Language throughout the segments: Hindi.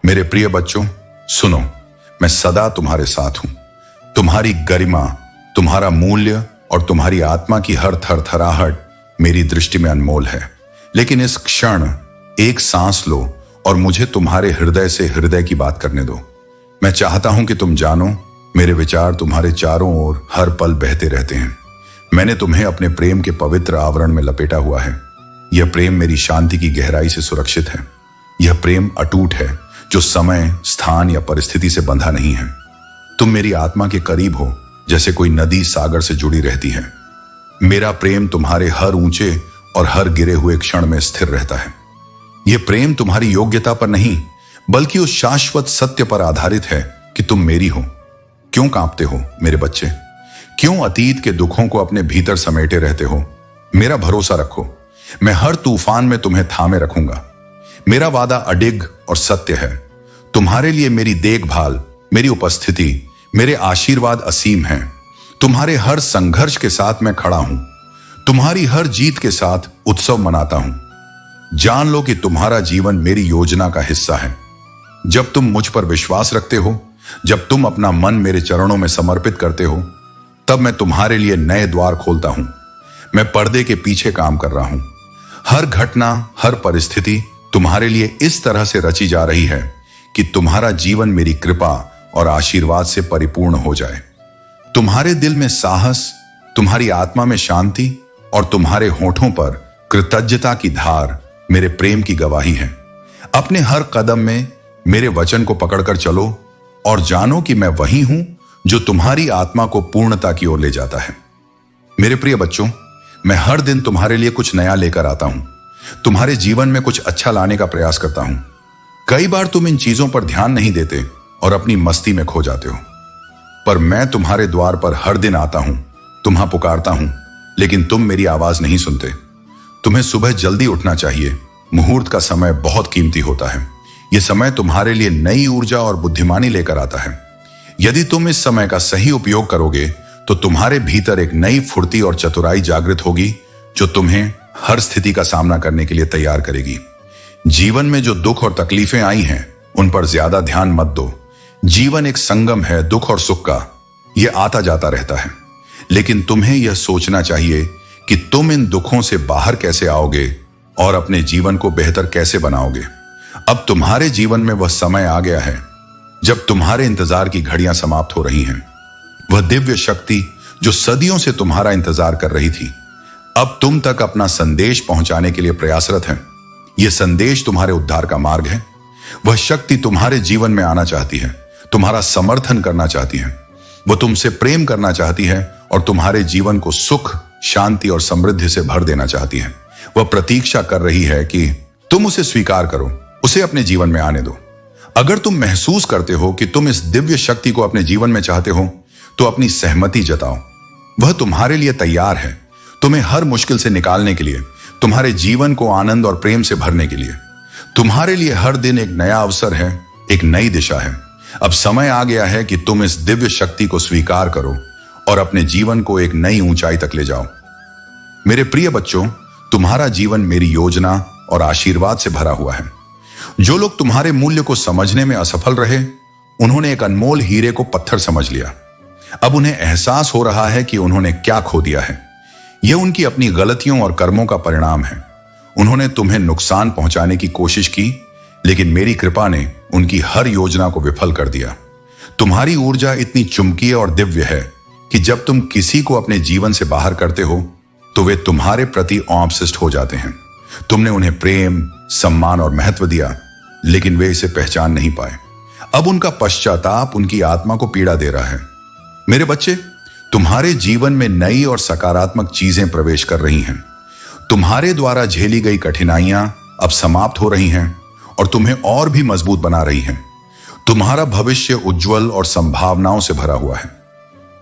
मेरे प्रिय बच्चों, सुनो, मैं सदा तुम्हारे साथ हूं। तुम्हारी गरिमा, तुम्हारा मूल्य और तुम्हारी आत्मा की हर थरथराहट मेरी दृष्टि में अनमोल है। लेकिन इस क्षण एक सांस लो और मुझे तुम्हारे हृदय से हृदय की बात करने दो। मैं चाहता हूं कि तुम जानो, मेरे विचार तुम्हारे चारों ओर हर पल बहते रहते हैं। मैंने तुम्हें अपने प्रेम के पवित्र आवरण में लपेटा हुआ है। यह प्रेम मेरी शांति की गहराई से सुरक्षित है। यह प्रेम अटूट है, जो समय, स्थान या परिस्थिति से बंधा नहीं है। तुम मेरी आत्मा के करीब हो, जैसे कोई नदी सागर से जुड़ी रहती है। मेरा प्रेम तुम्हारे हर ऊंचे और हर गिरे हुए क्षण में स्थिर रहता है। यह प्रेम तुम्हारी योग्यता पर नहीं, बल्कि उस शाश्वत सत्य पर आधारित है कि तुम मेरी हो। क्यों कांपते हो मेरे बच्चे? क्यों अतीत के दुखों को अपने भीतर समेटे रहते हो? मेरा भरोसा रखो, मैं हर तूफान में तुम्हें थामे रखूंगा। मेरा वादा अडिग और सत्य है। तुम्हारे लिए मेरी देखभाल, मेरी उपस्थिति, मेरे आशीर्वाद असीम हैं। तुम्हारे हर संघर्ष के साथ मैं खड़ा हूं। तुम्हारी हर जीत के साथ उत्सव मनाता हूं। जान लो कि तुम्हारा जीवन मेरी योजना का हिस्सा है। जब तुम मुझ पर विश्वास रखते हो, जब तुम अपना मन मेरे चरणों में समर्पित करते हो, तब मैं तुम्हारे लिए नए द्वार खोलता हूं। मैं पर्दे के पीछे काम कर रहा हूं। हर घटना, हर परिस्थिति तुम्हारे लिए इस तरह से रची जा रही है कि तुम्हारा जीवन मेरी कृपा और आशीर्वाद से परिपूर्ण हो जाए। तुम्हारे दिल में साहस, तुम्हारी आत्मा में शांति और तुम्हारे होठों पर कृतज्ञता की धार मेरे प्रेम की गवाही है। अपने हर कदम में मेरे वचन को पकड़कर चलो और जानो कि मैं वही हूं जो तुम्हारी आत्मा को पूर्णता की ओर ले जाता है। मेरे प्रिय बच्चों, मैं हर दिन तुम्हारे लिए कुछ नया लेकर आता हूं। तुम्हारे जीवन में कुछ अच्छा लाने का प्रयास करता हूं। कई बार तुम इन चीजों पर ध्यान नहीं देते और अपनी मस्ती में खो जाते हो, पर मैं तुम्हारे द्वार पर हर दिन आता हूं, तुम्हें पुकारता हूं, लेकिन तुम मेरी आवाज नहीं सुनते। तुम्हें सुबह जल्दी उठना चाहिए। मुहूर्त का समय बहुत कीमती होता है। यह समय तुम्हारे लिए नई ऊर्जा और बुद्धिमानी लेकर आता है। यदि तुम इस समय का सही उपयोग करोगे तो तुम्हारे भीतर एक नई फुर्ती और चतुराई जागृत होगी, जो तुम्हें हर स्थिति का सामना करने के लिए तैयार करेगी। जीवन में जो दुख और तकलीफें आई हैं, उन पर ज्यादा ध्यान मत दो। जीवन एक संगम है दुख और सुख का। यह आता जाता रहता है, लेकिन तुम्हें यह सोचना चाहिए कि तुम इन दुखों से बाहर कैसे आओगे और अपने जीवन को बेहतर कैसे बनाओगे। अब तुम्हारे जीवन में वह समय आ गया है जब तुम्हारे इंतजार की घड़ियां समाप्त हो रही हैं। वह दिव्य शक्ति जो सदियों से तुम्हारा इंतजार कर रही थी, अब तुम तक अपना संदेश पहुंचाने के लिए प्रयासरत है। यह संदेश तुम्हारे उद्धार का मार्ग है। वह शक्ति तुम्हारे जीवन में आना चाहती है, तुम्हारा समर्थन करना चाहती है। वह तुमसे प्रेम करना चाहती है और तुम्हारे जीवन को सुख, शांति और समृद्धि से भर देना चाहती है। वह प्रतीक्षा कर रही है कि तुम उसे स्वीकार करो, उसे अपने जीवन में आने दो। अगर तुम महसूस करते हो कि तुम इस दिव्य शक्ति को अपने जीवन में चाहते हो, तो अपनी सहमति जताओ। वह तुम्हारे लिए तैयार है, तुम्हें हर मुश्किल से निकालने के लिए, तुम्हारे जीवन को आनंद और प्रेम से भरने के लिए। तुम्हारे लिए हर दिन एक नया अवसर है, एक नई दिशा है। अब समय आ गया है कि तुम इस दिव्य शक्ति को स्वीकार करो और अपने जीवन को एक नई ऊंचाई तक ले जाओ। मेरे प्रिय बच्चों, तुम्हारा जीवन मेरी योजना और आशीर्वाद से भरा हुआ है। जो लोग तुम्हारे मूल्य को समझने में असफल रहे, उन्होंने एक अनमोल हीरे को पत्थर समझ लिया। अब उन्हें एहसास हो रहा है कि उन्होंने क्या खो दिया है। यह उनकी अपनी गलतियों और कर्मों का परिणाम है। उन्होंने तुम्हें नुकसान पहुंचाने की कोशिश की, लेकिन मेरी कृपा ने उनकी हर योजना को विफल कर दिया। तुम्हारी ऊर्जा इतनी चुंबकीय और दिव्य है कि जब तुम किसी को अपने जीवन से बाहर करते हो, तो वे तुम्हारे प्रति ऑब्सेस्ड हो जाते हैं। तुमने उन्हें प्रेम, सम्मान और महत्व दिया, लेकिन वे इसे पहचान नहीं पाए। अब उनका पश्चाताप उनकी आत्मा को पीड़ा दे रहा है। मेरे बच्चे, तुम्हारे जीवन में नई और सकारात्मक चीजें प्रवेश कर रही हैं। तुम्हारे द्वारा झेली गई कठिनाइयां अब समाप्त हो रही हैं और तुम्हें और भी मजबूत बना रही हैं। तुम्हारा भविष्य उज्जवल और संभावनाओं से भरा हुआ है।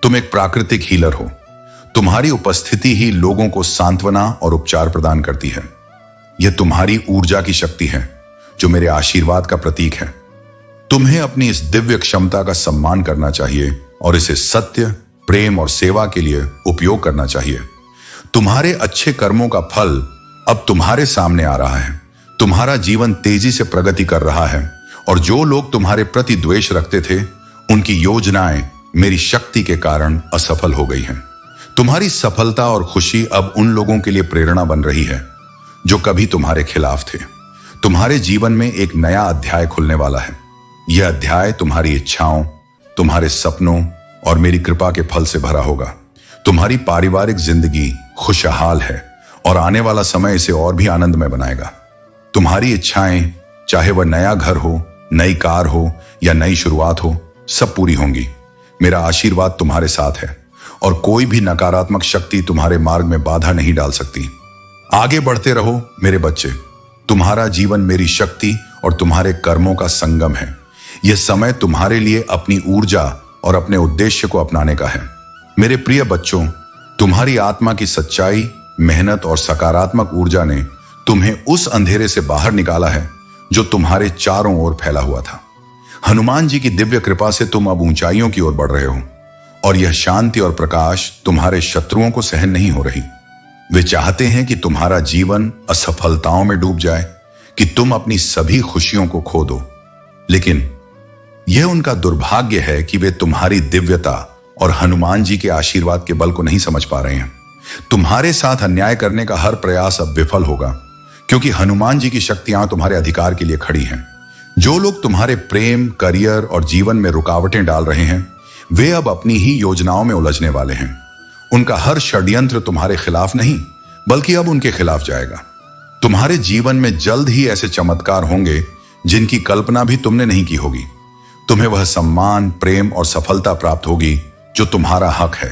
तुम एक प्राकृतिक हीलर हो। तुम्हारी उपस्थिति ही लोगों को सांत्वना और उपचार प्रदान करती है। यह तुम्हारी ऊर्जा की शक्ति है, जो मेरे आशीर्वाद का प्रतीक है। तुम्हें अपनी इस दिव्य क्षमता का सम्मान करना चाहिए और इसे सत्य, प्रेम और सेवा के लिए उपयोग करना चाहिए। तुम्हारे अच्छे कर्मों का फल अब तुम्हारे सामने आ रहा है। तुम्हारा जीवन तेजी से प्रगति कर रहा है और जो लोग तुम्हारे प्रति द्वेष रखते थे, उनकी योजनाएं मेरी शक्ति के कारण असफल हो गई हैं। तुम्हारी सफलता और खुशी अब उन लोगों के लिए प्रेरणा बन रही है जो कभी तुम्हारे खिलाफ थे। तुम्हारे जीवन में एक नया अध्याय खुलने वाला है। यह अध्याय तुम्हारी इच्छाओं, तुम्हारे सपनों और मेरी कृपा के फल से भरा होगा। तुम्हारी पारिवारिक जिंदगी खुशहाल है और आने वाला समय इसे और भी आनंदमय बनाएगा। तुम्हारी इच्छाएं, चाहे वह नया घर हो, नई कार हो या नई शुरुआत हो, सब पूरी होंगी। मेरा आशीर्वाद तुम्हारे साथ है और कोई भी नकारात्मक शक्ति तुम्हारे मार्ग में बाधा नहीं डाल सकती। आगे बढ़ते रहो मेरे बच्चे। तुम्हारा जीवन मेरी शक्ति और तुम्हारे कर्मों का संगम है। यह समय तुम्हारे लिए अपनी ऊर्जा और अपने उद्देश्य को अपनाने का है। मेरे प्रिय बच्चों, तुम्हारी आत्मा की सच्चाई, मेहनत और सकारात्मक ऊर्जा ने तुम्हें उस अंधेरे से बाहर निकाला है जो तुम्हारे चारों ओर फैला हुआ था। हनुमान जी की दिव्य कृपा से तुम अब ऊंचाइयों की ओर बढ़ रहे हो और यह शांति और प्रकाश तुम्हारे शत्रुओं को सहन नहीं हो रही। वे चाहते हैं कि तुम्हारा जीवन असफलताओं में डूब जाए, कि तुम अपनी सभी खुशियों को खो दो। लेकिन यह उनका दुर्भाग्य है कि वे तुम्हारी दिव्यता और हनुमान जी के आशीर्वाद के बल को नहीं समझ पा रहे हैं। तुम्हारे साथ अन्याय करने का हर प्रयास अब विफल होगा, क्योंकि हनुमान जी की शक्तियां तुम्हारे अधिकार के लिए खड़ी हैं। जो लोग तुम्हारे प्रेम, करियर और जीवन में रुकावटें डाल रहे हैं, वे अब अपनी ही योजनाओं में उलझने वाले हैं। उनका हर षड्यंत्र तुम्हारे खिलाफ नहीं, बल्कि अब उनके खिलाफ जाएगा। तुम्हारे जीवन में जल्द ही ऐसे चमत्कार होंगे जिनकी कल्पना भी तुमने नहीं की होगी। तुम्हें वह सम्मान, प्रेम और सफलता प्राप्त होगी जो तुम्हारा हक है।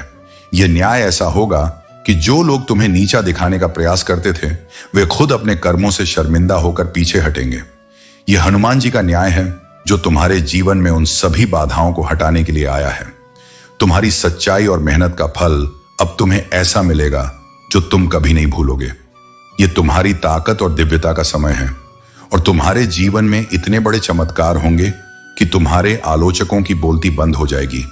यह न्याय ऐसा होगा कि जो लोग तुम्हें नीचा दिखाने का प्रयास करते थे, वे खुद अपने कर्मों से शर्मिंदा होकर पीछे हटेंगे। यह हनुमान जी का न्याय है जो तुम्हारे जीवन में उन सभी बाधाओं को हटाने के लिए आया है। तुम्हारी सच्चाई और मेहनत का फल अब तुम्हें ऐसा मिलेगा जो तुम कभी नहीं भूलोगे। यह तुम्हारी ताकत और दिव्यता का समय है और तुम्हारे जीवन में इतने बड़े चमत्कार होंगे कि तुम्हारे आलोचकों की बोलती बंद हो जाएगी।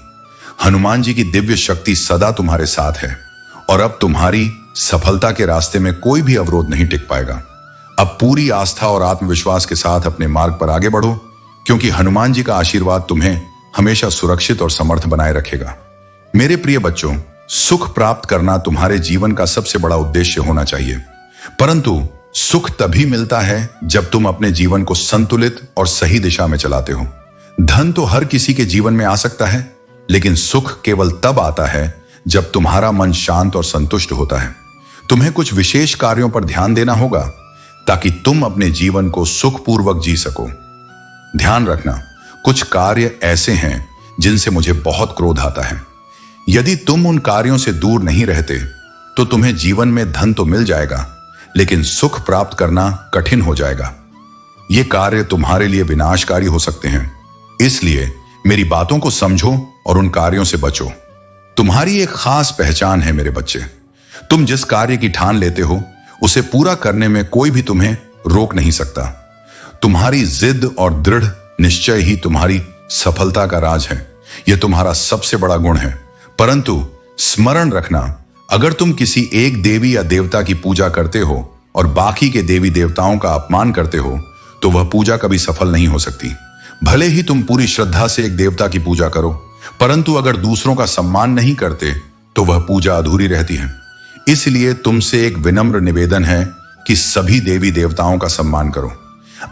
हनुमान जी की दिव्य शक्ति सदा तुम्हारे साथ है और अब तुम्हारी सफलता के रास्ते में कोई भी अवरोध नहीं टिक पाएगा। अब पूरी आस्था और आत्मविश्वास के साथ अपने मार्ग पर आगे बढ़ो, क्योंकि हनुमान जी का आशीर्वाद तुम्हें हमेशा सुरक्षित और समर्थ बनाए रखेगा। मेरे प्रिय बच्चों, सुख प्राप्त करना तुम्हारे जीवन का सबसे बड़ा उद्देश्य होना चाहिए, परंतु सुख तभी मिलता है जब तुम अपने जीवन को संतुलित और सही दिशा में चलाते हो। धन तो हर किसी के जीवन में आ सकता है, लेकिन सुख केवल तब आता है जब तुम्हारा मन शांत और संतुष्ट होता है। तुम्हें कुछ विशेष कार्यों पर ध्यान देना होगा ताकि तुम अपने जीवन को सुखपूर्वक जी सको। ध्यान रखना, कुछ कार्य ऐसे हैं जिनसे मुझे बहुत क्रोध आता है। यदि तुम उन कार्यों से दूर नहीं रहते तो तुम्हें जीवन में धन तो मिल जाएगा, लेकिन सुख प्राप्त करना कठिन हो जाएगा। ये कार्य तुम्हारे लिए विनाशकारी हो सकते हैं, इसलिए मेरी बातों को समझो और उन कार्यों से बचो। तुम्हारी एक खास पहचान है मेरे बच्चे। तुम जिस कार्य की ठान लेते हो उसे पूरा करने में कोई भी तुम्हें रोक नहीं सकता। तुम्हारी जिद और दृढ़ निश्चय ही तुम्हारी सफलता का राज है। यह तुम्हारा सबसे बड़ा गुण है। परंतु स्मरण रखना, अगर तुम किसी एक देवी या देवता की पूजा करते हो और बाकी के देवी देवताओं का अपमान करते हो, तो वह पूजा कभी सफल नहीं हो सकती। भले ही तुम पूरी श्रद्धा से एक देवता की पूजा करो, परंतु अगर दूसरों का सम्मान नहीं करते तो वह पूजा अधूरी रहती है। इसलिए तुमसे एक विनम्र निवेदन है कि सभी देवी देवताओं का सम्मान करो।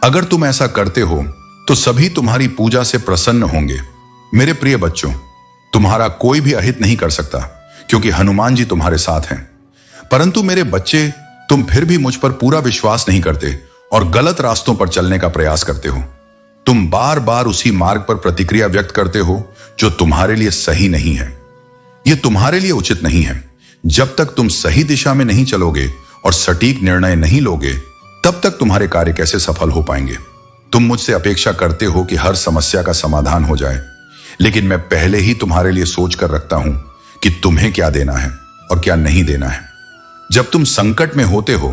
अगर तुम ऐसा करते हो तो सभी तुम्हारी पूजा से प्रसन्न होंगे। मेरे प्रिय बच्चों, तुम्हारा कोई भी अहित नहीं कर सकता, क्योंकि हनुमान जी तुम्हारे साथ हैं। परंतु मेरे बच्चे, तुम फिर भी मुझ पर पूरा विश्वास नहीं करते और गलत रास्तों पर चलने का प्रयास करते हो। तुम बार बार उसी मार्ग पर प्रतिक्रिया व्यक्त करते हो जो तुम्हारे लिए सही नहीं है। यह तुम्हारे लिए उचित नहीं है। जब तक तुम सही दिशा में नहीं चलोगे और सटीक निर्णय नहीं लोगे, तब तक तुम्हारे कार्य कैसे सफल हो पाएंगे। तुम मुझसे अपेक्षा करते हो कि हर समस्या का समाधान हो जाए, लेकिन मैं पहले ही तुम्हारे लिए सोच कर रखता हूं कि तुम्हें क्या देना है और क्या नहीं देना है। जब तुम संकट में होते हो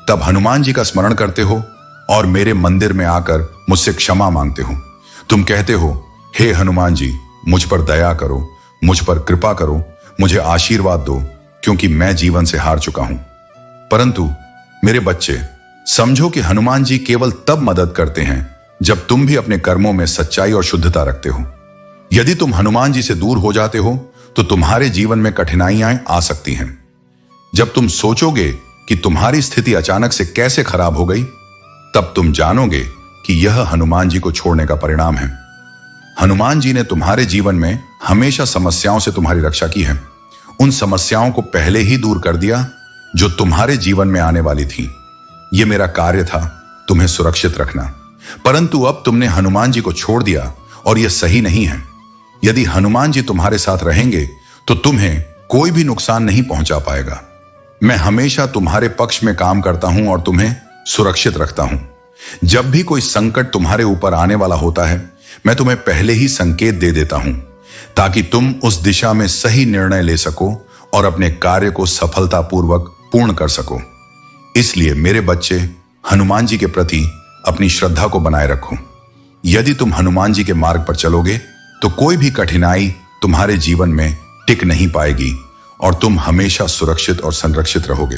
तब हनुमान जी का स्मरण करते हो और मेरे मंदिर में आकर मुझसे क्षमा मांगते हो। तुम कहते हो, हे हनुमान जी, मुझ पर दया करो, मुझ पर कृपा करो, मुझे आशीर्वाद दो, क्योंकि मैं जीवन से हार चुका हूं। परंतु मेरे बच्चे, समझो कि हनुमान जी केवल तब मदद करते हैं जब तुम भी अपने कर्मों में सच्चाई और शुद्धता रखते हो। यदि तुम हनुमान जी से दूर हो जाते हो तो तुम्हारे जीवन में कठिनाइयां आ सकती हैं। जब तुम सोचोगे कि तुम्हारी स्थिति अचानक से कैसे खराब हो गई, तब तुम जानोगे कि यह हनुमान जी को छोड़ने का परिणाम है। हनुमान जी ने तुम्हारे जीवन में हमेशा समस्याओं से तुम्हारी रक्षा की है। उन समस्याओं को पहले ही दूर कर दिया जो तुम्हारे जीवन में आने वाली थी। यह मेरा कार्य था, तुम्हें सुरक्षित रखना। परंतु अब तुमने हनुमान जी को छोड़ दिया और यह सही नहीं है। यदि हनुमान जी तुम्हारे साथ रहेंगे तो तुम्हें कोई भी नुकसान नहीं पहुंचा पाएगा। मैं हमेशा तुम्हारे पक्ष में काम करता हूं और तुम्हें सुरक्षित रखता हूं। जब भी कोई संकट तुम्हारे ऊपर आने वाला होता है, मैं तुम्हें पहले ही संकेत दे देता हूं ताकि तुम उस दिशा में सही निर्णय ले सको और अपने कार्य को सफलतापूर्वक पूर्ण कर सको। इसलिए मेरे बच्चे, हनुमान जी के प्रति अपनी श्रद्धा को बनाए रखो। यदि तुम हनुमान जी के मार्ग पर चलोगे तो कोई भी कठिनाई तुम्हारे जीवन में टिक नहीं पाएगी और तुम हमेशा सुरक्षित और संरक्षित रहोगे।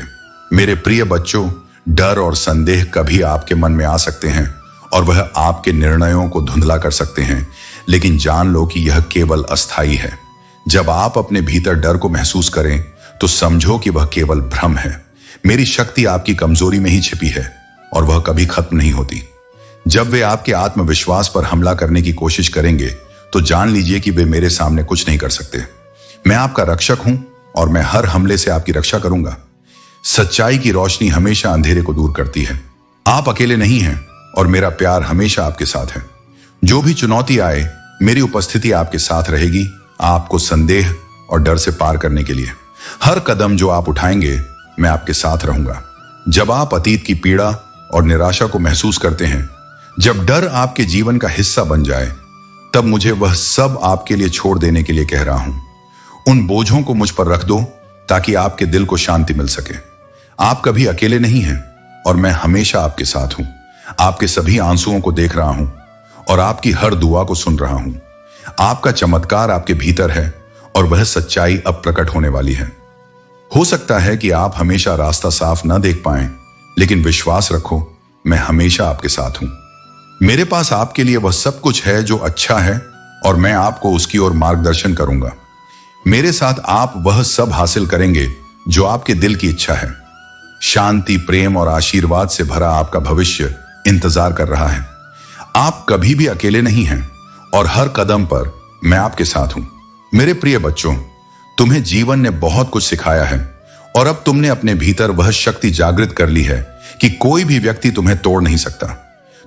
मेरे प्रिय बच्चों, डर और संदेह कभी आपके मन में आ सकते हैं और वह आपके निर्णयों को धुंधला कर सकते हैं, लेकिन जान लो कि यह केवल अस्थायी है। जब आप अपने भीतर डर को महसूस करें तो समझो कि वह केवल भ्रम है। मेरी शक्ति आपकी कमजोरी में ही छिपी है और वह कभी खत्म नहीं होती। जब वे आपके आत्मविश्वास पर हमला करने की कोशिश करेंगे तो जान लीजिए कि वे मेरे सामने कुछ नहीं कर सकते। मैं आपका रक्षक हूं और मैं हर हमले से आपकी रक्षा करूंगा। सच्चाई की रोशनी हमेशा अंधेरे को दूर करती है। आप अकेले नहीं हैं और मेरा प्यार हमेशा आपके साथ है। जो भी चुनौती आए, मेरी उपस्थिति आपके साथ रहेगी, आपको संदेह और डर से पार करने के लिए। हर कदम जो आप उठाएंगे, मैं आपके साथ रहूंगा। जब आप अतीत की पीड़ा और निराशा को महसूस करते हैं, जब डर आपके जीवन का हिस्सा बन जाए, तब मुझे वह सब आपके लिए छोड़ देने के लिए कह रहा हूं। उन बोझों को मुझ पर रख दो ताकि आपके दिल को शांति मिल सके। आप कभी अकेले नहीं हैं और मैं हमेशा आपके साथ हूं। आपके सभी आंसुओं को देख रहा हूं और आपकी हर दुआ को सुन रहा हूं। आपका चमत्कार आपके भीतर है और वह सच्चाई अब प्रकट होने वाली है। हो सकता है कि आप हमेशा रास्ता साफ न देख पाएं, लेकिन विश्वास रखो, मैं हमेशा आपके साथ हूं। मेरे पास आपके लिए वह सब कुछ है जो अच्छा है और मैं आपको उसकी ओर मार्गदर्शन करूंगा। मेरे साथ आप वह सब हासिल करेंगे जो आपके दिल की इच्छा है। शांति, प्रेम और आशीर्वाद से भरा आपका भविष्य इंतजार कर रहा है। आप कभी भी अकेले नहीं हैं और हर कदम पर मैं आपके साथ हूं। मेरे प्रिय बच्चों, तुम्हें जीवन ने बहुत कुछ सिखाया है और अब तुमने अपने भीतर वह शक्ति जागृत कर ली है कि कोई भी व्यक्ति तुम्हें तोड़ नहीं सकता।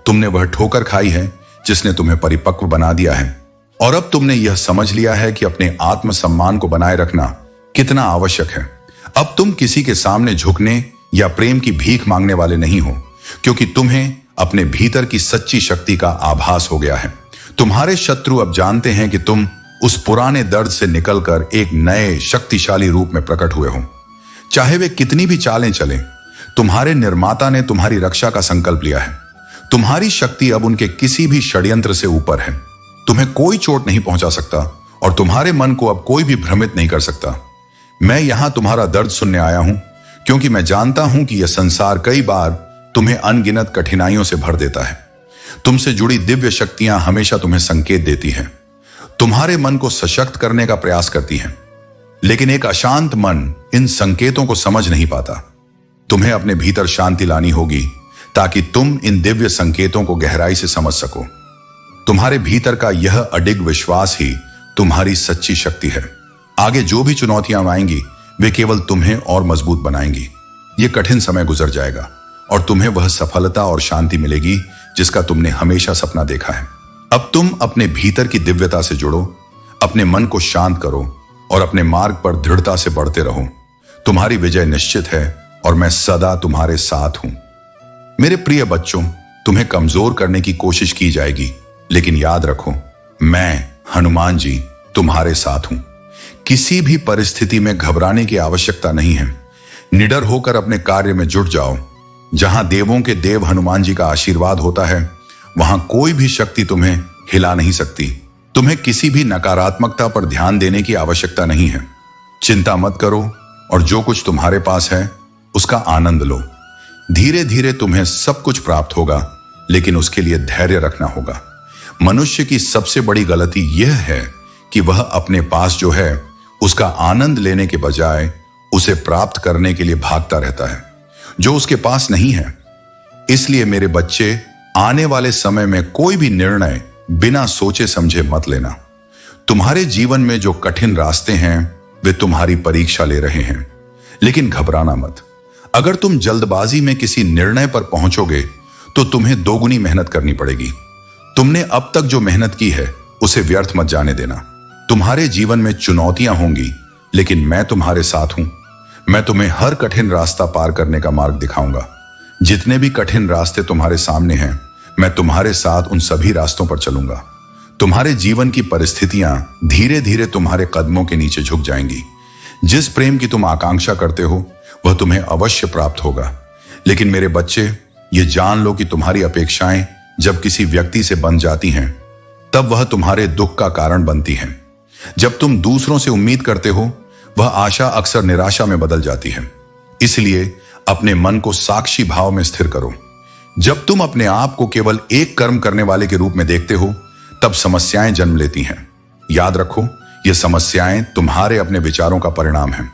तुमने वह ठोकर खाई है जिसने तुम्हें परिपक्व बना दिया है और अब तुमने यह समझ लिया है कि अपने आत्मसम्मान को बनाए रखना कितना आवश्यक है। अब तुम किसी के सामने झुकने या प्रेम की भीख मांगने वाले नहीं हो, क्योंकि तुम्हें अपने भीतर की सच्ची शक्ति का आभास हो गया है। तुम्हारे शत्रु अब जानते हैं कि तुम उस पुराने दर्द से निकलकर एक नए शक्तिशाली रूप में प्रकट हुए हो। चाहे वे कितनी भी चालें चलें, तुम्हारे निर्माता ने तुम्हारी रक्षा का संकल्प लिया है। तुम्हारी शक्ति अब उनके किसी भी षड्यंत्र से ऊपर है। तुम्हें कोई चोट नहीं पहुंचा सकता और तुम्हारे मन को अब कोई भी भ्रमित नहीं कर सकता। मैं यहां तुम्हारा दर्द सुनने आया हूं क्योंकि मैं जानता हूं कि यह संसार कई बार तुम्हें अनगिनत कठिनाइयों से भर देता है। तुमसे जुड़ी दिव्य शक्तियां हमेशा तुम्हें संकेत देती हैं, तुम्हारे मन को सशक्त करने का प्रयास करती हैं, लेकिन एक अशांत मन इन संकेतों को समझ नहीं पाता। तुम्हें अपने भीतर शांति लानी होगी ताकि तुम इन दिव्य संकेतों को गहराई से समझ सको। तुम्हारे भीतर का यह अडिग विश्वास ही तुम्हारी सच्ची शक्ति है। आगे जो भी चुनौतियां आएंगी, वे केवल तुम्हें और मजबूत बनाएंगी। यह कठिन समय गुजर जाएगा और तुम्हें वह सफलता और शांति मिलेगी जिसका तुमने हमेशा सपना देखा है। अब तुम अपने भीतर की दिव्यता से जुड़ो, अपने मन को शांत करो और अपने मार्ग पर दृढ़ता से बढ़ते रहो। तुम्हारी विजय निश्चित है और मैं सदा तुम्हारे साथ हूं। मेरे प्रिय बच्चों, तुम्हें कमजोर करने की कोशिश की जाएगी, लेकिन याद रखो, मैं हनुमान जी तुम्हारे साथ हूं। किसी भी परिस्थिति में घबराने की आवश्यकता नहीं है। निडर होकर अपने कार्य में जुट जाओ। जहां देवों के देव हनुमान जी का आशीर्वाद होता है, वहां कोई भी शक्ति तुम्हें हिला नहीं सकती। तुम्हें किसी भी नकारात्मकता पर ध्यान देने की आवश्यकता नहीं है। चिंता मत करो और जो कुछ तुम्हारे पास है उसका आनंद लो। धीरे धीरे तुम्हें सब कुछ प्राप्त होगा, लेकिन उसके लिए धैर्य रखना होगा। मनुष्य की सबसे बड़ी गलती यह है कि वह अपने पास जो है उसका आनंद लेने के बजाय उसे प्राप्त करने के लिए भागता रहता है जो उसके पास नहीं है। इसलिए मेरे बच्चे, आने वाले समय में कोई भी निर्णय बिना सोचे समझे मत लेना। तुम्हारे जीवन में जो कठिन रास्ते हैं वे तुम्हारी परीक्षा ले रहे हैं, लेकिन घबराना मत। अगर तुम जल्दबाजी में किसी निर्णय पर पहुंचोगे तो तुम्हें दोगुनी मेहनत करनी पड़ेगी। तुमने अब तक जो मेहनत की है उसे व्यर्थ मत जाने देना। तुम्हारे जीवन में चुनौतियां होंगी, लेकिन मैं तुम्हारे साथ हूं। मैं तुम्हें हर कठिन रास्ता पार करने का मार्ग दिखाऊंगा। जितने भी कठिन रास्ते तुम्हारे सामने हैं, मैं तुम्हारे साथ उन सभी रास्तों पर चलूंगा। तुम्हारे जीवन की परिस्थितियां धीरे धीरे तुम्हारे कदमों के नीचे झुक जाएंगी। जिस प्रेम की तुम आकांक्षा करते हो वह तुम्हें अवश्य प्राप्त होगा। लेकिन मेरे बच्चे, ये जान लो कि तुम्हारी अपेक्षाएं जब किसी व्यक्ति से बन जाती हैं तब वह तुम्हारे दुख का कारण बनती हैं। जब तुम दूसरों से उम्मीद करते हो वह आशा अक्सर निराशा में बदल जाती है। इसलिए अपने मन को साक्षी भाव में स्थिर करो। जब तुम अपने आप को केवल एक कर्म करने वाले के रूप में देखते हो तब समस्याएं जन्म लेती हैं। याद रखो, ये समस्याएं तुम्हारे अपने विचारों का परिणाम हैं।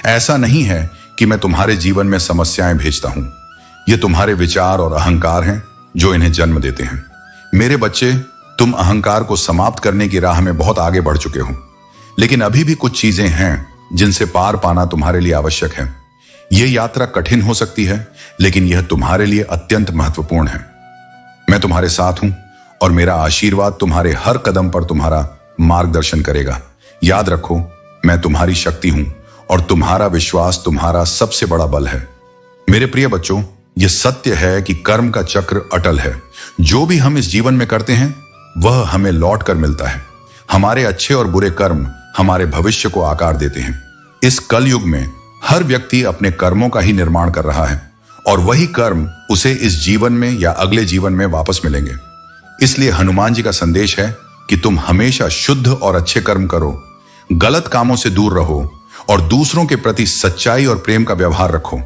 ऐसा नहीं है कि मैं तुम्हारे जीवन में समस्याएं भेजता हूं। ये तुम्हारे विचार और अहंकार हैं जो इन्हें जन्म देते हैं। मेरे बच्चे, तुम अहंकार को समाप्त करने की राह में बहुत आगे बढ़ चुके हो, लेकिन अभी भी कुछ चीजें हैं जिनसे पार पाना तुम्हारे लिए आवश्यक है। यह यात्रा कठिन हो सकती है, लेकिन यह तुम्हारे लिए अत्यंत महत्वपूर्ण है। मैं तुम्हारे साथ हूं और मेरा आशीर्वाद तुम्हारे हर कदम पर तुम्हारा मार्गदर्शन करेगा। याद रखो, मैं तुम्हारी शक्ति हूं और तुम्हारा विश्वास तुम्हारा सबसे बड़ा बल है। मेरे प्रिय बच्चों, यह सत्य है कि कर्म का चक्र अटल है। जो भी हम इस जीवन में करते हैं वह हमें लौट कर मिलता है। हमारे अच्छे और बुरे कर्म हमारे भविष्य को आकार देते हैं। इस कलयुग में हर व्यक्ति अपने कर्मों का ही निर्माण कर रहा है और वही कर्म उसे इस जीवन में या अगले जीवन में वापस मिलेंगे। इसलिए हनुमान जी का संदेश है कि तुम हमेशा शुद्ध और अच्छे कर्म करो, गलत कामों से दूर रहो और दूसरों के प्रति सच्चाई और प्रेम का व्यवहार रखो।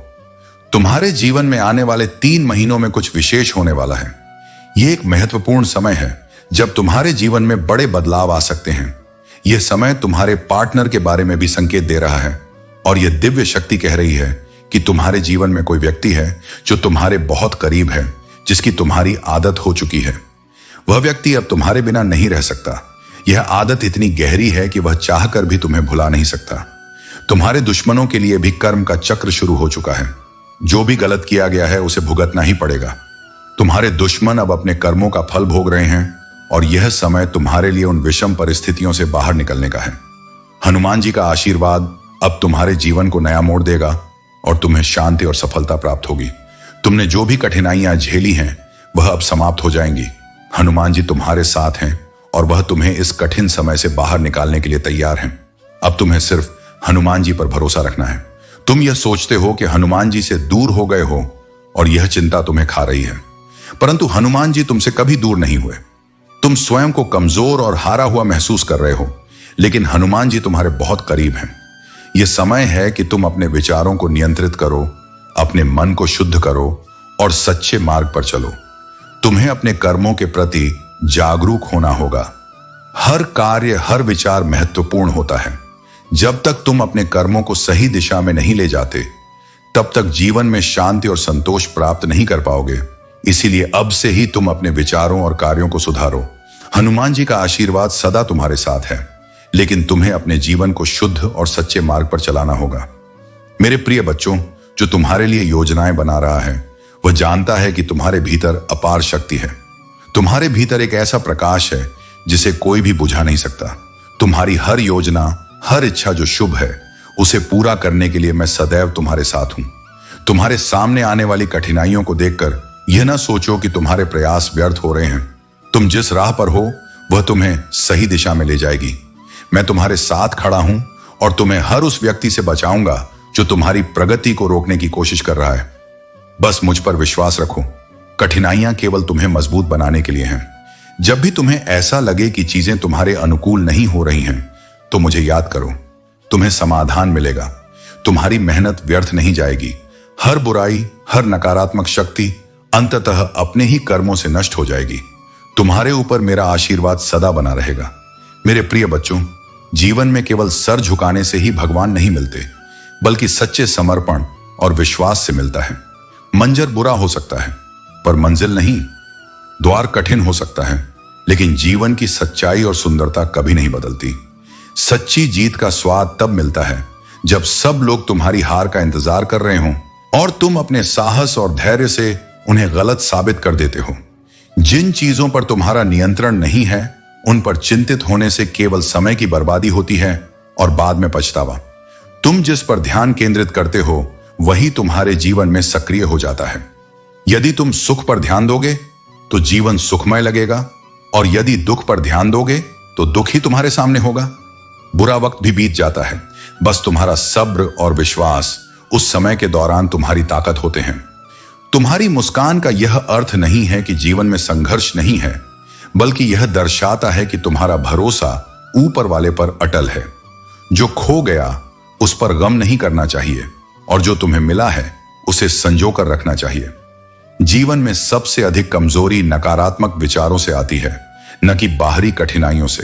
तुम्हारे जीवन में आने वाले 3 महीनों में कुछ विशेष होने वाला है। यह एक महत्वपूर्ण समय है जब तुम्हारे जीवन में बड़े बदलाव आ सकते हैं। यह समय तुम्हारे पार्टनर के बारे में भी संकेत दे रहा है और यह दिव्य शक्ति कह रही है कि तुम्हारे जीवन में कोई व्यक्ति है जो तुम्हारे बहुत करीब है, जिसकी तुम्हारी आदत हो चुकी है। वह व्यक्ति अब तुम्हारे बिना नहीं रह सकता। यह आदत इतनी गहरी है कि वह चाहकर भी तुम्हें भुला नहीं सकता। तुम्हारे दुश्मनों के लिए भी कर्म का चक्र शुरू हो चुका है। जो भी गलत किया गया है उसे भुगतना ही पड़ेगा। तुम्हारे दुश्मन अब अपने कर्मों का फल भोग रहे हैं और यह समय तुम्हारे लिए उन विषम परिस्थितियों से बाहर निकलने का है। हनुमान जी का आशीर्वाद अब तुम्हारे जीवन को नया मोड़ देगा और तुम्हें शांति और सफलता प्राप्त होगी। तुमने जो भी कठिनाइयां झेली हैं वह अब समाप्त हो जाएंगी। हनुमान जी तुम्हारे साथ हैं और वह तुम्हें इस कठिन समय से बाहर निकालने के लिए तैयार हैं। अब तुम्हें सिर्फ हनुमान जी पर भरोसा रखना है। तुम यह सोचते हो कि हनुमान जी से दूर हो गए हो और यह चिंता तुम्हें खा रही है, परंतु हनुमान जी तुमसे कभी दूर नहीं हुए। तुम स्वयं को कमजोर और हारा हुआ महसूस कर रहे हो, लेकिन हनुमान जी तुम्हारे बहुत करीब हैं। यह समय है कि तुम अपने विचारों को नियंत्रित करो, अपने मन को शुद्ध करो और सच्चे मार्ग पर चलो। तुम्हें अपने कर्मों के प्रति जागरूक होना होगा। हर कार्य, हर विचार महत्वपूर्ण होता है। जब तक तुम अपने कर्मों को सही दिशा में नहीं ले जाते, तब तक जीवन में शांति और संतोष प्राप्त नहीं कर पाओगे। इसीलिए अब से ही तुम अपने विचारों और कार्यों को सुधारो। हनुमान जी का आशीर्वाद सदा तुम्हारे साथ है, लेकिन तुम्हें अपने जीवन को शुद्ध और सच्चे मार्ग पर चलाना होगा। मेरे प्रिय बच्चों, जो तुम्हारे लिए योजनाएं बना रहा है वह जानता है कि तुम्हारे भीतर अपार शक्ति है। तुम्हारे भीतर एक ऐसा प्रकाश है जिसे कोई भी बुझा नहीं सकता। तुम्हारी हर योजना, हर इच्छा जो शुभ है, उसे पूरा करने के लिए मैं सदैव तुम्हारे साथ हूं। तुम्हारे सामने आने वाली कठिनाइयों को देखकर यह ना सोचो कि तुम्हारे प्रयास व्यर्थ हो रहे हैं। तुम जिस राह पर हो वह तुम्हें सही दिशा में ले जाएगी। मैं तुम्हारे साथ खड़ा हूं और तुम्हें हर उस व्यक्ति से बचाऊंगा जो तुम्हारी प्रगति को रोकने की कोशिश कर रहा है। बस मुझ पर विश्वास रखो। कठिनाइयां केवल तुम्हें मजबूत बनाने के लिए हैं। जब भी तुम्हें ऐसा लगे कि चीजें तुम्हारे अनुकूल नहीं हो रही हैं, तो मुझे याद करो, तुम्हें समाधान मिलेगा। तुम्हारी मेहनत व्यर्थ नहीं जाएगी। हर बुराई, हर नकारात्मक शक्ति अंततः अपने ही कर्मों से नष्ट हो जाएगी। तुम्हारे ऊपर मेरा आशीर्वाद सदा बना रहेगा। मेरे प्रिय बच्चों, जीवन में केवल सर झुकाने से ही भगवान नहीं मिलते, बल्कि सच्चे समर्पण और विश्वास से मिलता है। मंजर बुरा हो सकता है, पर मंजिल नहीं। द्वार कठिन हो सकता है, लेकिन जीवन की सच्चाई और सुंदरता कभी नहीं बदलती। सच्ची जीत का स्वाद तब मिलता है जब सब लोग तुम्हारी हार का इंतजार कर रहे हों और तुम अपने साहस और धैर्य से उन्हें गलत साबित कर देते हो। जिन चीजों पर तुम्हारा नियंत्रण नहीं है, उन पर चिंतित होने से केवल समय की बर्बादी होती है और बाद में पछतावा। तुम जिस पर ध्यान केंद्रित करते हो वही तुम्हारे जीवन में सक्रिय हो जाता है। यदि तुम सुख पर ध्यान दोगे तो जीवन सुखमय लगेगा, और यदि दुख पर ध्यान दोगे तो दुख ही तुम्हारे सामने होगा। बुरा वक्त भी बीत जाता है, बस तुम्हारा सब्र और विश्वास उस समय के दौरान तुम्हारी ताकत होते हैं। तुम्हारी मुस्कान का यह अर्थ नहीं है कि जीवन में संघर्ष नहीं है, बल्कि यह दर्शाता है कि तुम्हारा भरोसा ऊपर वाले पर अटल है। जो खो गया उस पर गम नहीं करना चाहिए, और जो तुम्हें मिला है उसे संजो कर रखना चाहिए। जीवन में सबसे अधिक कमजोरी नकारात्मक विचारों से आती है, न कि बाहरी कठिनाइयों से।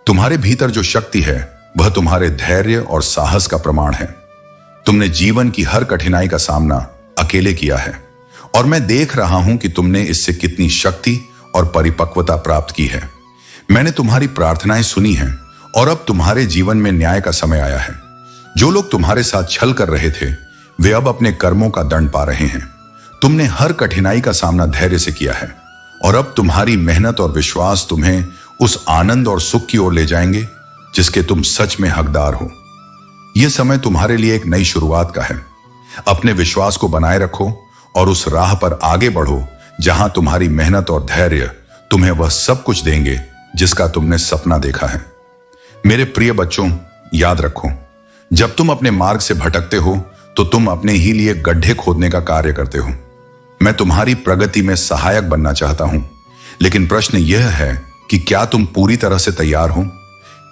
तुम्हारे भीतर जो शक्ति है वह तुम्हारे धैर्य और साहस का प्रमाण है। तुमने जीवन की हर कठिनाई का सामना अकेले किया है, और मैं देख रहा हूं कि तुमने इससे कितनी शक्ति और परिपक्वता प्राप्त की है। मैंने तुम्हारी प्रार्थनाएं सुनी हैं, और अब तुम्हारे जीवन में न्याय का समय आया है। जो लोग तुम्हारे साथ छल कर रहे थे, वे अब अपने कर्मों का दंड पा रहे हैं। तुमने हर कठिनाई का सामना धैर्य से किया है, और अब तुम्हारी मेहनत और विश्वास तुम्हें उस आनंद और सुख की ओर ले जाएंगे जिसके तुम सच में हकदार हो। यह समय तुम्हारे लिए एक नई शुरुआत का है। अपने विश्वास को बनाए रखो और उस राह पर आगे बढ़ो जहां तुम्हारी मेहनत और धैर्य तुम्हें वह सब कुछ देंगे जिसका तुमने सपना देखा है। मेरे प्रिय बच्चों, याद रखो, जब तुम अपने मार्ग से भटकते हो तो तुम अपने ही लिए गड्ढे खोदने का कार्य करते हो। मैं तुम्हारी प्रगति में सहायक बनना चाहता हूं, लेकिन प्रश्न यह है कि क्या तुम पूरी तरह से तैयार हो?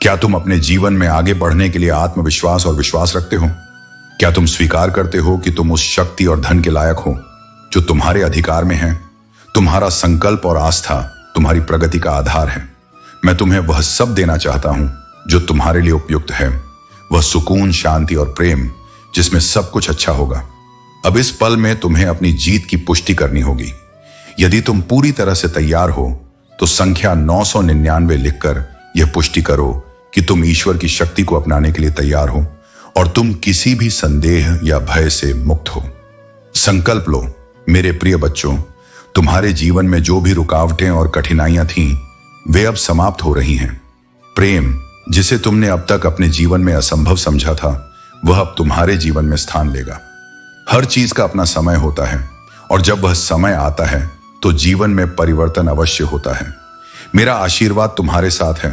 क्या तुम अपने जीवन में आगे बढ़ने के लिए आत्मविश्वास और विश्वास रखते हो? क्या तुम स्वीकार करते हो कि तुम उस शक्ति और धन के लायक हो जो तुम्हारे अधिकार में है? तुम्हारा संकल्प और आस्था तुम्हारी प्रगति का आधार है। मैं तुम्हें वह सब देना चाहता हूं जो तुम्हारे लिए उपयुक्त है, वह सुकून, शांति और प्रेम जिसमें सब कुछ अच्छा होगा। अब इस पल में तुम्हें अपनी जीत की पुष्टि करनी होगी। यदि तुम पूरी तरह से तैयार हो तो संख्या 999 लिखकर यह पुष्टि करो कि तुम ईश्वर की शक्ति को अपनाने के लिए तैयार हो और तुम किसी भी संदेह या भय से मुक्त हो। संकल्प लो मेरे प्रिय बच्चों, तुम्हारे जीवन में जो भी रुकावटें और कठिनाइयां थीं, वे अब समाप्त हो रही हैं। प्रेम, जिसे तुमने अब तक अपने जीवन में असंभव समझा था, वह अब तुम्हारे जीवन में स्थान लेगा। हर चीज का अपना समय होता है, और जब वह समय आता है तो जीवन में परिवर्तन अवश्य होता है। मेरा आशीर्वाद तुम्हारे साथ है,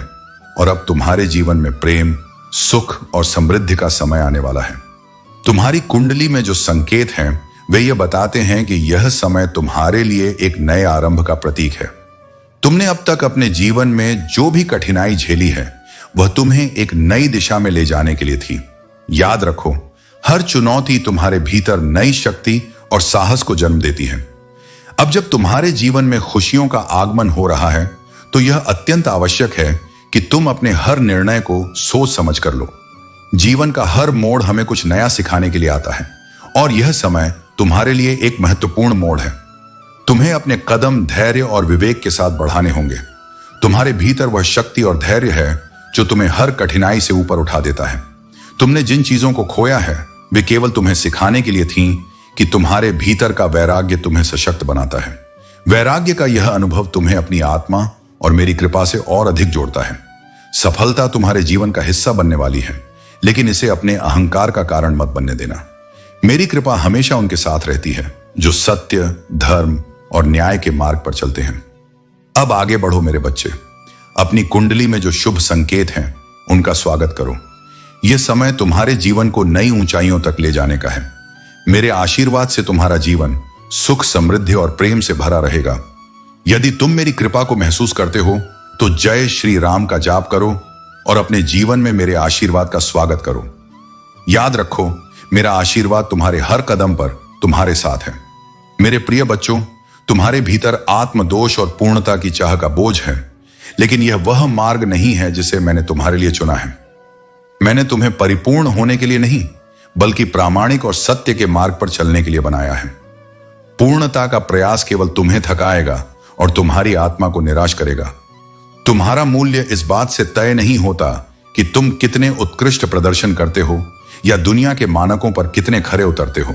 और अब तुम्हारे जीवन में प्रेम, सुख और समृद्धि का समय आने वाला है। तुम्हारी कुंडली में जो संकेत हैं वे ये बताते हैं कि यह समय तुम्हारे लिए एक नए आरंभ का प्रतीक है। तुमने अब तक अपने जीवन में जो भी कठिनाई झेली है वह तुम्हें एक नई दिशा में ले जाने के लिए थी। याद रखो, हर चुनौती तुम्हारे भीतर नई शक्ति और साहस को जन्म देती है। अब जब तुम्हारे जीवन में खुशियों का आगमन हो रहा है तो यह अत्यंत आवश्यक है कि तुम अपने हर निर्णय को सोच समझ कर लो। जीवन का हर मोड़ हमें कुछ नया सिखाने के लिए आता है, और यह समय तुम्हारे लिए एक महत्वपूर्ण मोड़ है। तुम्हें अपने कदम धैर्य और विवेक के साथ बढ़ाने होंगे। तुम्हारे भीतर वह शक्ति और धैर्य है जो तुम्हें हर कठिनाई से ऊपर उठा देता है। तुमने जिन चीजों को खोया है वे केवल तुम्हें सिखाने के लिए थीं कि तुम्हारे भीतर का वैराग्य तुम्हें सशक्त बनाता है। वैराग्य का यह अनुभव तुम्हें अपनी आत्मा और मेरी कृपा से और अधिक जोड़ता है। सफलता तुम्हारे जीवन का हिस्सा बनने वाली है, लेकिन इसे अपने अहंकार का कारण मत बनने देना। मेरी कृपा हमेशा उनके साथ रहती है जो सत्य, धर्म और न्याय के मार्ग पर चलते हैं। अब आगे बढ़ो मेरे बच्चे। अपनी कुंडली में जो शुभ संकेत हैं उनका स्वागत करो। यह समय तुम्हारे जीवन को नई ऊंचाइयों तक ले जाने का है। मेरे आशीर्वाद से तुम्हारा जीवन सुख, समृद्धि और प्रेम से भरा रहेगा। यदि तुम मेरी कृपा को महसूस करते हो तो जय श्री राम का जाप करो और अपने जीवन में मेरे आशीर्वाद का स्वागत करो। याद रखो, मेरा आशीर्वाद तुम्हारे हर कदम पर तुम्हारे साथ है। मेरे प्रिय बच्चों, तुम्हारे भीतर आत्मदोष और पूर्णता की चाह का बोझ है, लेकिन यह वह मार्ग नहीं है जिसे मैंने तुम्हारे लिए चुना है। मैंने तुम्हें परिपूर्ण होने के लिए नहीं, बल्कि प्रामाणिक और सत्य के मार्ग पर चलने के लिए बनाया है। पूर्णता का प्रयास केवल तुम्हें थकाएगा और तुम्हारी आत्मा को निराश करेगा। तुम्हारा मूल्य इस बात से तय नहीं होता कि तुम कितने उत्कृष्ट प्रदर्शन करते हो या दुनिया के मानकों पर कितने खरे उतरते हो।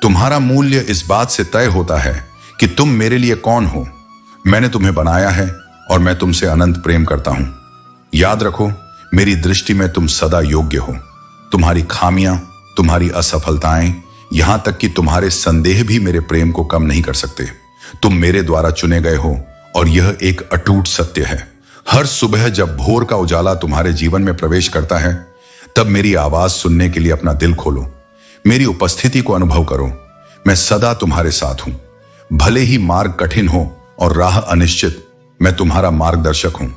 तुम्हारा मूल्य इस बात से तय होता है कि तुम मेरे लिए कौन हो। मैंने तुम्हें बनाया है और मैं तुमसे अनंत प्रेम करता हूं। याद रखो, मेरी दृष्टि में तुम सदा योग्य हो। तुम्हारी खामियां, तुम्हारी असफलताएं, यहां तक कि तुम्हारे संदेह भी मेरे प्रेम को कम नहीं कर सकते। तुम मेरे द्वारा चुने गए हो और यह एक अटूट सत्य है। हर सुबह जब भोर का उजाला तुम्हारे जीवन में प्रवेश करता है, तब मेरी आवाज सुनने के लिए अपना दिल खोलो। मेरी उपस्थिति को अनुभव करो। मैं सदा तुम्हारे साथ हूं। भले ही मार्ग कठिन हो और राह अनिश्चित, मैं तुम्हारा मार्गदर्शक हूं।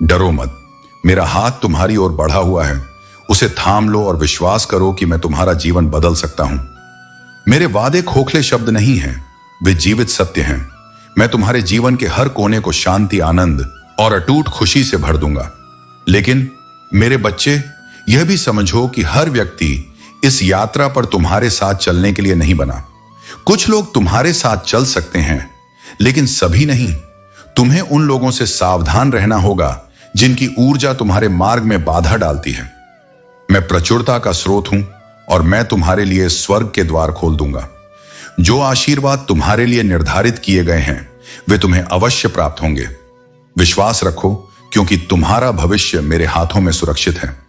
डरो मत। मेरा हाथ तुम्हारी ओर बढ़ा हुआ है। उसे थाम लो और विश्वास करो कि मैं तुम्हारा जीवन बदल सकता हूं। मेरे वादे खोखले शब्द नहीं हैं, वे जीवित सत्य हैं। मैं तुम्हारे जीवन के हर कोने को शांति, आनंद और अटूट खुशी से भर दूंगा। लेकिन मेरे बच्चे, यह भी समझो कि हर व्यक्ति इस यात्रा पर तुम्हारे साथ चलने के लिए नहीं बना। कुछ लोग तुम्हारे साथ चल सकते हैं, लेकिन सभी नहीं। तुम्हें उन लोगों से सावधान रहना होगा जिनकी ऊर्जा तुम्हारे मार्ग में बाधा डालती है। मैं प्रचुरता का स्रोत हूं और मैं तुम्हारे लिए स्वर्ग के द्वार खोल दूंगा। जो आशीर्वाद तुम्हारे लिए निर्धारित किए गए हैं, वे तुम्हें अवश्य प्राप्त होंगे। विश्वास रखो, क्योंकि तुम्हारा भविष्य मेरे हाथों में सुरक्षित है।